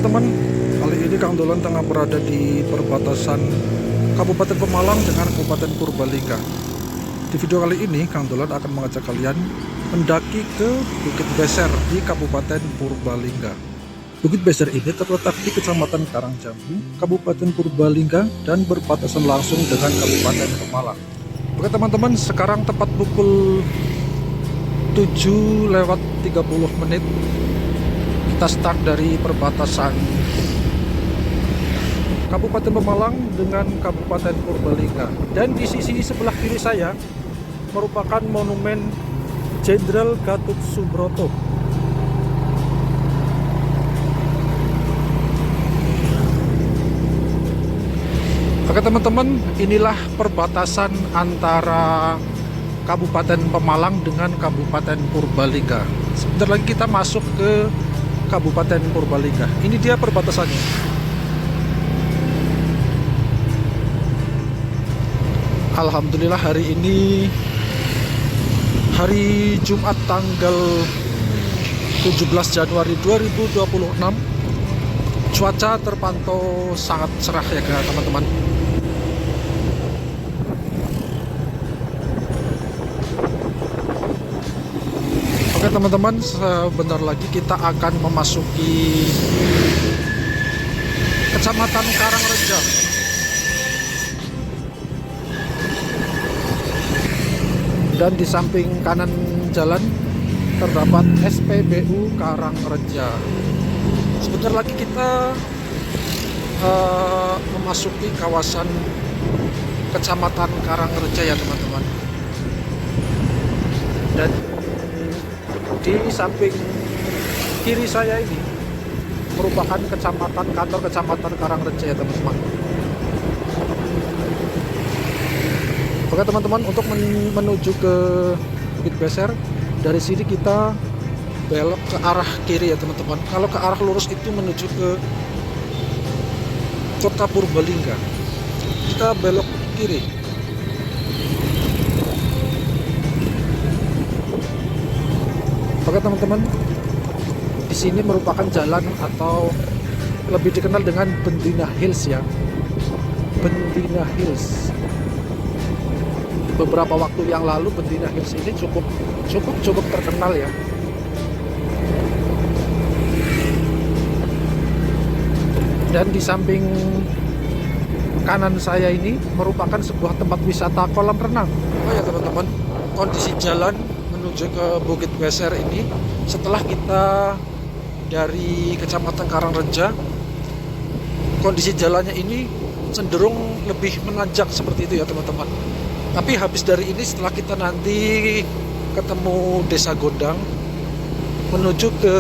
teman-teman, kali ini Kang Dolan tengah berada di perbatasan Kabupaten Pemalang dengan Kabupaten Purbalingga. Di video kali ini Kang Dolan akan mengajak kalian mendaki ke Bukit Beser di Kabupaten Purbalingga. Bukit Beser ini terletak di Kecamatan Karangjambu, Kabupaten Purbalingga, dan berbatasan langsung dengan Kabupaten Pemalang. Oke teman-teman, sekarang tepat pukul 7:30 kita start dari perbatasan Kabupaten Pemalang dengan Kabupaten Purbalingga. Dan di sisi sebelah kiri saya merupakan monumen Jenderal Gatot Subroto. Oke teman-teman, inilah perbatasan antara Kabupaten Pemalang dengan Kabupaten Purbalingga. Sebentar lagi kita masuk ke Kabupaten Purbalingga. Ini dia perbatasannya. Alhamdulillah hari ini hari Jumat tanggal 17 Januari 2026. Cuaca terpantau sangat cerah ya teman-teman. Oke teman-teman, sebentar lagi kita akan memasuki Kecamatan Karangreja. Dan di samping kanan jalan terdapat SPBU Karangreja. Sebentar lagi kita memasuki kawasan Kecamatan Karangreja ya teman-teman. Dan di samping kiri saya ini merupakan kantor Kecamatan Karangreja ya teman-teman. Oke teman-teman, untuk menuju ke Bukit Beser, dari sini kita belok ke arah kiri ya teman-teman. Kalau ke arah lurus itu menuju ke Kota Purbalingga. Kita belok kiri. Oke teman-teman, di sini merupakan jalan atau lebih dikenal dengan Bendina Hills ya. Bendina Hills. Beberapa waktu yang lalu Bendina Hills ini cukup terkenal ya. Dan di samping kanan saya ini merupakan sebuah tempat wisata kolam renang. Oh ya teman-teman, kondisi jalan menuju ke Bukit Beser ini setelah kita dari Kecamatan Karangreja, kondisi jalannya ini cenderung lebih menanjak seperti itu ya teman-teman. Tapi habis dari ini, setelah kita nanti ketemu Desa Gondang menuju ke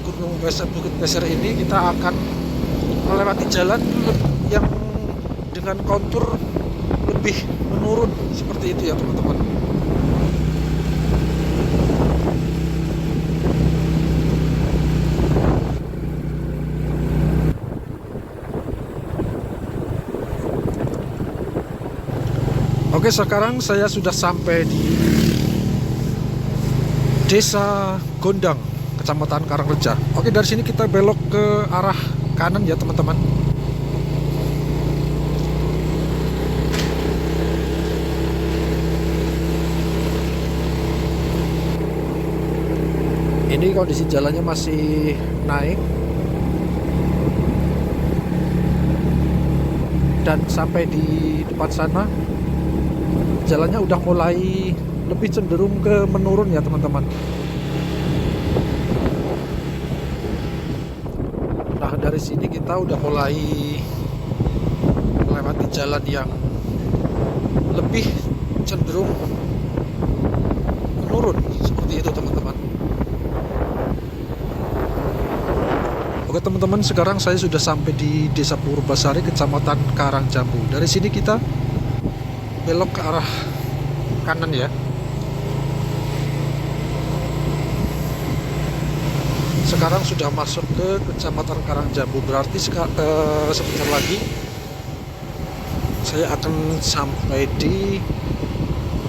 Gunung Beser, Bukit Beser ini, kita akan melewati jalan yang dengan kontur lebih menurun seperti itu ya teman-teman. Oke, sekarang saya sudah sampai di Desa Gondang, Kecamatan Karangreja. Oke, dari sini kita belok ke arah kanan ya teman-teman. Ini kondisi jalannya masih naik. Dan sampai di depan sana jalannya udah mulai lebih cenderung ke menurun ya teman-teman. Nah dari sini kita udah mulai melewati jalan yang lebih cenderung menurun seperti itu teman-teman. Oke teman-teman, sekarang saya sudah sampai di Desa Purbasari, Kecamatan Karangjambu. Dari sini kita belok ke arah kanan ya. Sekarang sudah masuk ke Kecamatan Karangjambu, berarti sebentar lagi saya akan sampai di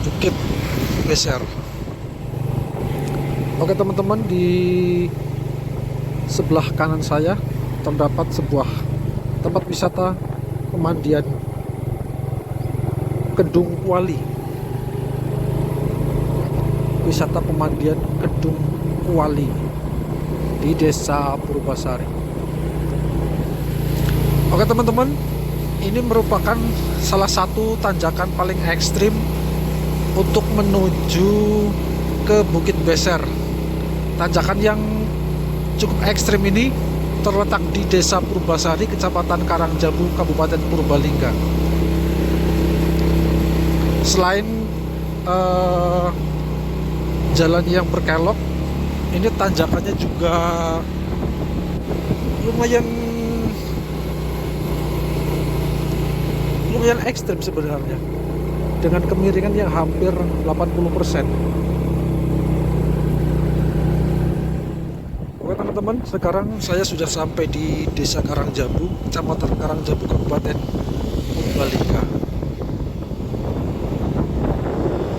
Bukit Beser. Oke teman-teman, di sebelah kanan saya terdapat sebuah tempat wisata pemandian Kedung Kuali. Wisata pemandian Kedung Kuali di Desa Purbasari. Oke teman-teman, ini merupakan salah satu tanjakan paling ekstrim untuk menuju ke Bukit Beser. Tanjakan yang cukup ekstrim ini terletak di Desa Purbasari, Kecamatan Karangjambu, Kabupaten Purbalingga. Selain jalan yang berkelok, ini tanjakannya juga lumayan ekstrim sebenarnya, dengan kemiringan yang hampir 80%. Oke teman-teman, sekarang saya sudah sampai di Desa Karangjambu, Kecamatan Karangjambu, Kabupaten Purbalingga.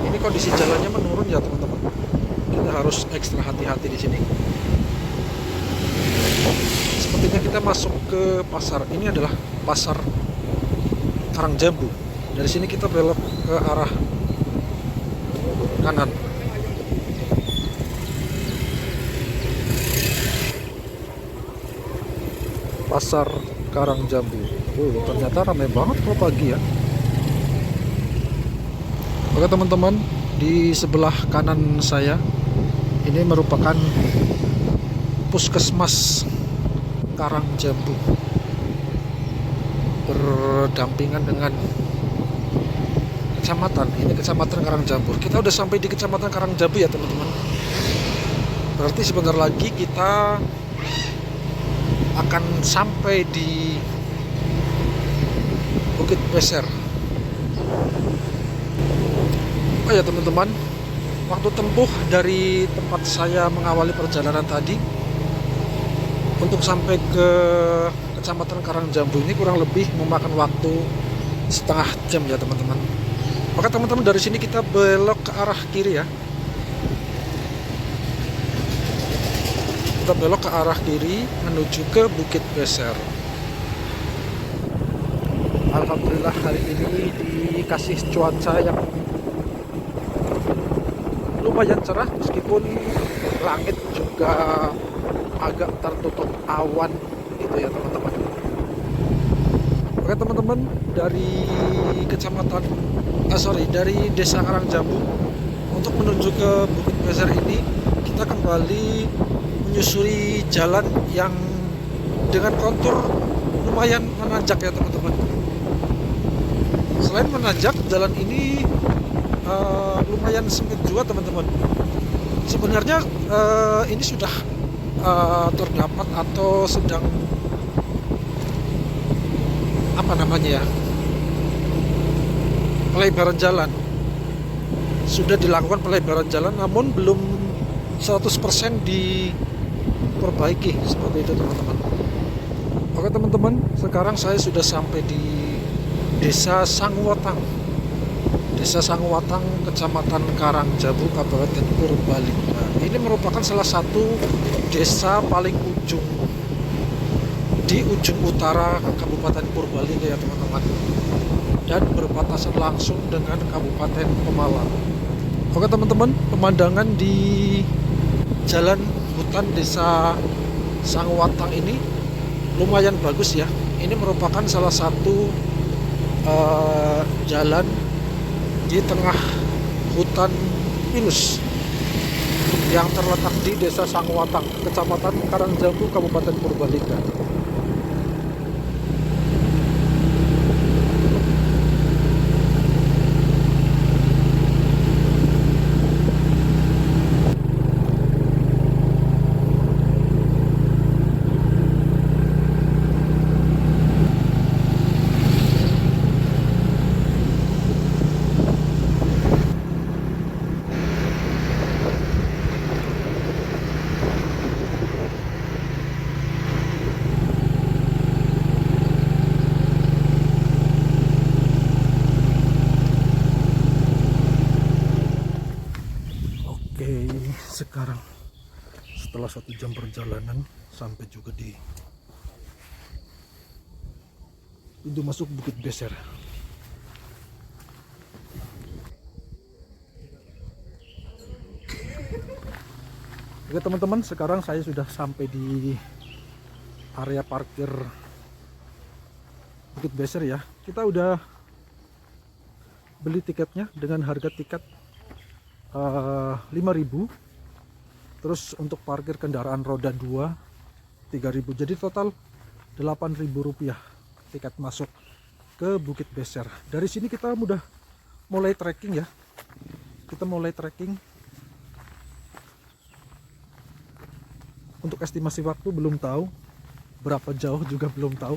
Ini kondisi jalannya menurun ya teman-teman. Kita harus ekstra hati-hati di sini. Sepertinya kita masuk ke pasar. Ini adalah pasar Karangjambu. Dari sini kita belok ke arah kanan. Pasar Karangjambu. Ternyata ramai banget kalau pagi ya. Oke teman-teman, di sebelah kanan saya ini merupakan Puskesmas Karangjambu, berdampingan dengan kecamatan. Ini Kecamatan Karangjambu. Kita udah sampai di Kecamatan Karangjambu ya teman-teman. Berarti sebentar lagi kita akan sampai di Bukit Beser. Oh ya teman-teman, waktu tempuh dari tempat saya mengawali perjalanan tadi untuk sampai ke Kecamatan Karangjambu ini kurang lebih memakan waktu setengah jam ya teman-teman. Oke teman-teman, dari sini kita belok ke arah kiri ya. Kita belok ke arah kiri menuju ke Bukit Beser. Alhamdulillah hari ini dikasih cuaca yang lumayan cerah, meskipun langit juga agak tertutup awan gitu ya teman-teman. Oke teman-teman, dari dari Desa Karangjambu untuk menuju ke Bukit Beser ini kita kembali menyusuri jalan yang dengan kontur lumayan menanjak ya teman-teman. Selain menanjak, jalan ini lumayan sempit juga teman-teman. Sebenarnya ini sudah terdapat atau sedang pelebaran jalan. Sudah dilakukan pelebaran jalan, namun belum 100% diperbaiki seperti itu teman-teman. Oke teman-teman, sekarang saya sudah sampai di Desa Sanguwatang. Desa Sanguwatang, Kecamatan Karangjambu, Kabupaten Purbalingga. Ini merupakan salah satu desa paling ujung di ujung utara Kabupaten Purbalingga ya teman-teman, dan berbatasan langsung dengan Kabupaten Pemalang. Oke teman-teman, pemandangan di jalan hutan Desa Sanguwatang ini lumayan bagus ya. Ini merupakan salah satu jalan di tengah hutan pinus yang terletak di Desa Sanguwatang, Kecamatan Karangjambu, Kabupaten Purbalingga. Sekarang setelah 1 jam perjalanan sampai juga di pintu masuk Bukit Beser. Oke teman-teman, sekarang saya sudah sampai di area parkir Bukit Beser ya. Kita udah beli tiketnya dengan harga tiket 5.000. Terus untuk parkir kendaraan roda 2 3.000. Jadi total 8.000 rupiah tiket masuk ke Bukit Beser. Dari sini kita udah mulai trekking ya. Kita mulai trekking. Untuk estimasi waktu belum tahu, berapa jauh juga belum tahu.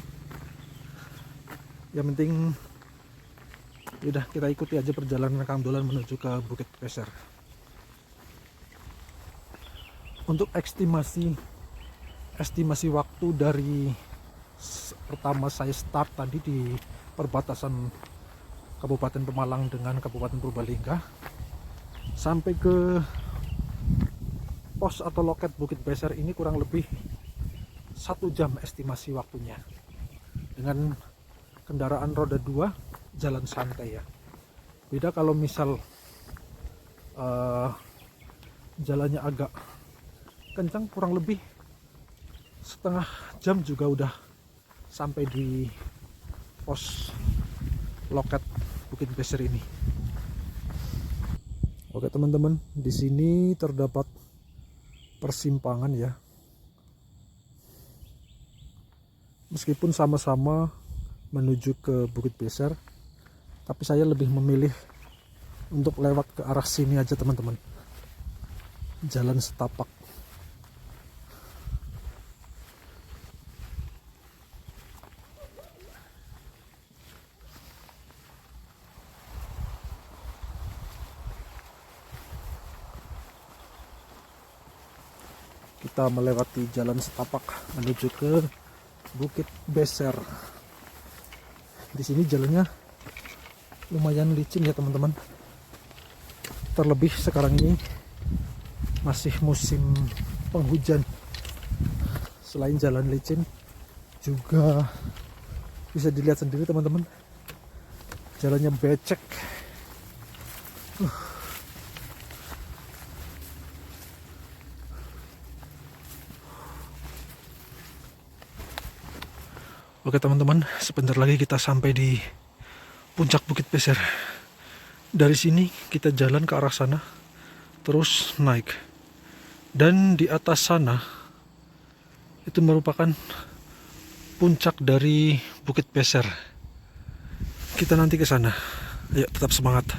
Yang penting udah kita ikuti aja perjalanan kamdolan menuju ke Bukit Beser. Untuk estimasi waktu dari pertama saya start tadi di perbatasan Kabupaten Pemalang dengan Kabupaten Purbalingga sampai ke pos atau loket Bukit Beser ini kurang lebih 1 jam estimasi waktunya. Dengan kendaraan roda 2 jalan santai ya. Beda kalau misal jalannya agak kencang, kurang lebih setengah jam juga udah sampai di pos loket Bukit Beser ini. Oke teman-teman, di sini terdapat persimpangan ya. Meskipun sama-sama menuju ke Bukit Beser, tapi saya lebih memilih untuk lewat ke arah sini aja teman-teman. Jalan setapak. Kita melewati jalan setapak menuju ke Bukit Beser. Di sini jalannya lumayan licin ya teman-teman. Terlebih sekarang ini masih musim penghujan. Selain jalan licin, juga bisa dilihat sendiri teman-teman, jalannya becek. Oke teman-teman, sebentar lagi kita sampai di puncak Bukit Beser. Dari sini kita jalan ke arah sana, terus naik. Dan di atas sana, itu merupakan puncak dari Bukit Beser. Kita nanti ke sana. Ayo tetap semangat.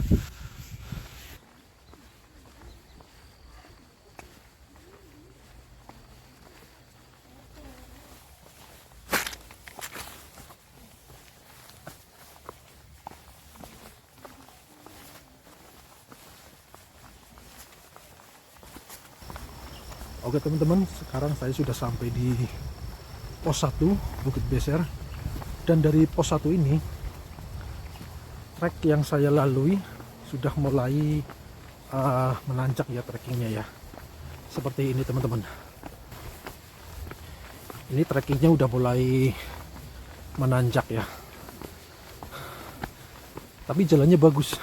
Oke teman-teman, sekarang saya sudah sampai di pos 1 Bukit Beser. Dan dari pos 1 ini, trek yang saya lalui sudah mulai menanjak ya trekkingnya ya. Seperti ini teman-teman. Ini trekkingnya udah mulai menanjak ya. Tapi jalannya bagus.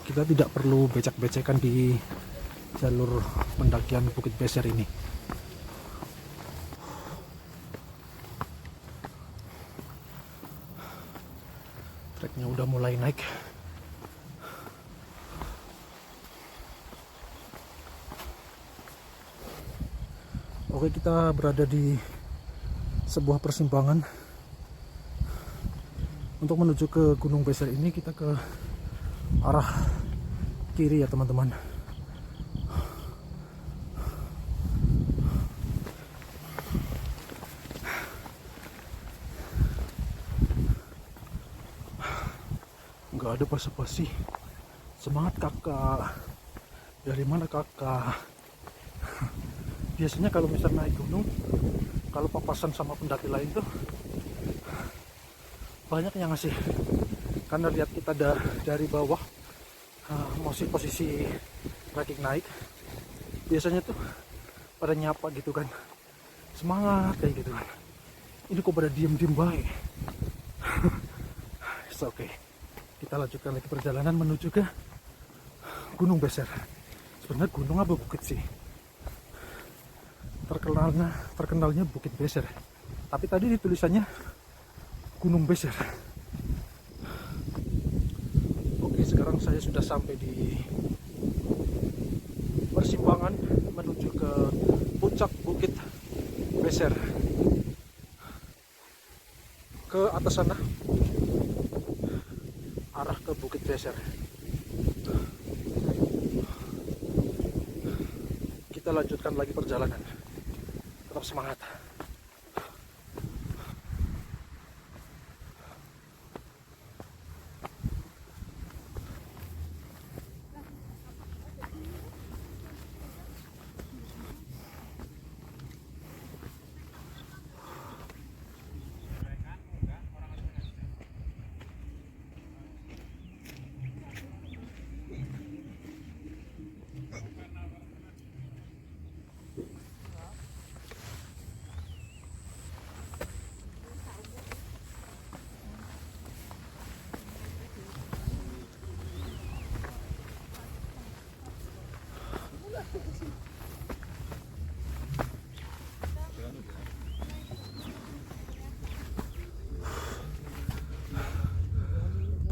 Kita tidak perlu becek-becekan di jalur pendakian Bukit Beser ini. Treknya udah mulai naik. Oke, kita berada di sebuah persimpangan. Untuk menuju ke Gunung Beser ini kita ke arah kiri ya teman-teman. Nggak ada basa-basi. Semangat kakak. Dari mana kakak? Biasanya kalau misal naik gunung, kalau papasan sama pendaki lain tuh banyak yang ngasih. Karena lihat kita dari bawah, masih posisi trekking naik, biasanya tuh pada nyapa gitu kan, semangat kayak gitu kan. Ini kok pada diem-diem baik. Oke. Kita lanjutkan lagi perjalanan menuju ke Gunung Beser. Sebenarnya gunung apa bukit sih? Terkenalnya Bukit Beser. Tapi tadi di tulisannya Gunung Beser. Oke, sekarang saya sudah sampai di persimpangan menuju ke puncak Bukit Beser. Ke atas sana, arah ke Bukit Beser. Kita lanjutkan lagi perjalanan. Tetap semangat.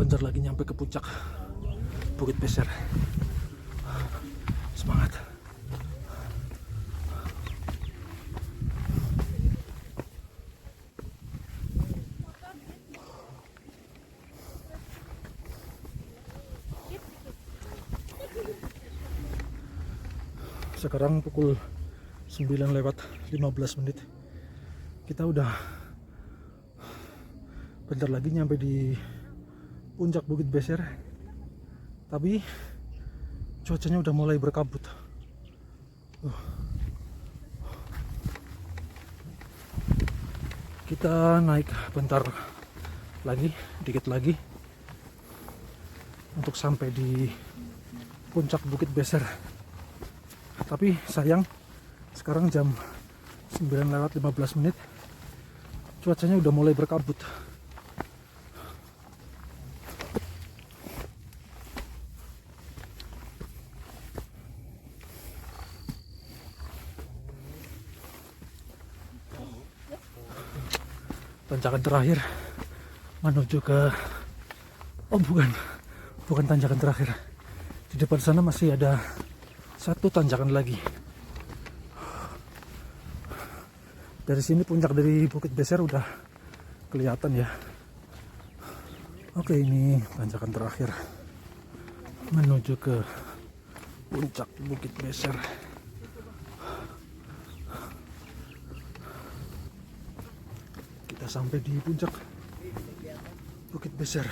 Bentar lagi nyampe ke puncak Bukit Beser. Semangat. Sekarang pukul 9:15. Kita udah bentar lagi nyampe di puncak Bukit Beser. Tapi cuacanya udah mulai berkabut. Kita naik bentar lagi, dikit lagi untuk sampai di puncak Bukit Beser. Tapi sayang, sekarang jam 9:15. Cuacanya udah mulai berkabut. Tanjakan terakhir menuju ke bukan tanjakan terakhir. Di depan sana masih ada satu tanjakan lagi. Dari sini puncak dari Bukit Beser udah kelihatan ya. Oke, ini tanjakan terakhir menuju ke puncak Bukit Beser. Kita sampai di puncak Bukit Beser.